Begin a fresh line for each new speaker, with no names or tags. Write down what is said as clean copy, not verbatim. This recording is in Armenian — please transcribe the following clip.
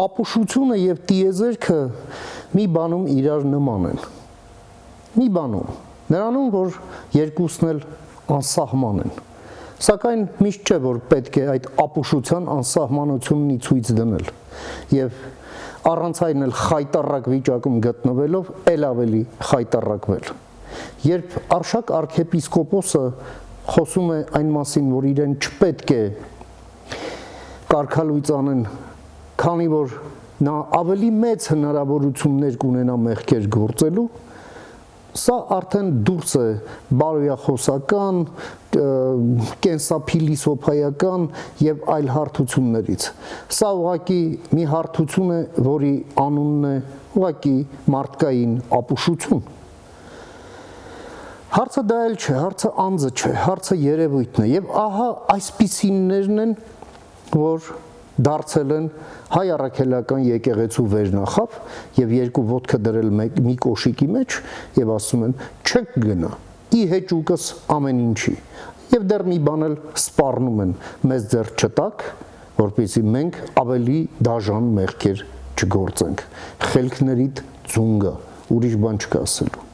ապուշությունը եւ տիեզերքը մի բանում իրար նման են։ Մի բանում, նրանում, որ երկուսն էլ անսահման են։ Սակայն միշտ չէ, որ պետք է այդ ապուշության անսահմանությունն ցույց դնել եւ առանց այն էլ խայտառակ վիճակում գտնվելով ել ավելի խայտառակվել։ Երբ Արշակ arczepiskopos-ը խոսում է այն մասին, որ իրեն չպետք է կարգալույծ անեն, քանի որ նա ավելի մեծ հնարավորություններ կունենա մեղքեր գործելու, սա արդեն դուրս է բարոյախոսական, կենսափիլիսոփայական եւ այլ հարթություններից։ Սա ուղղակի մի հարթություն է, որի անունն է ուղղակի մարդկային ապուշություն։ Հարցը դա էլ չէ, հարցը անձը չէ, հարցը երևույթն է եւ ահա այսպիսիներն են, որ դարձել են հայ առաքելական եկեղեցու վերնախավ եւ երկու ոտքը դրել մի կոշիկի մեջ եւ ասում են չեք գնա ի հեճուկս ամեն ինչի եւ դեռ մի բան էլ սպառնում են մեզ ձեռ չտակ որպեսզի մենք ավելի դաժան մեղքեր չգործենք խելքներիդ ձունգա ուրիշ բան չկա ասելու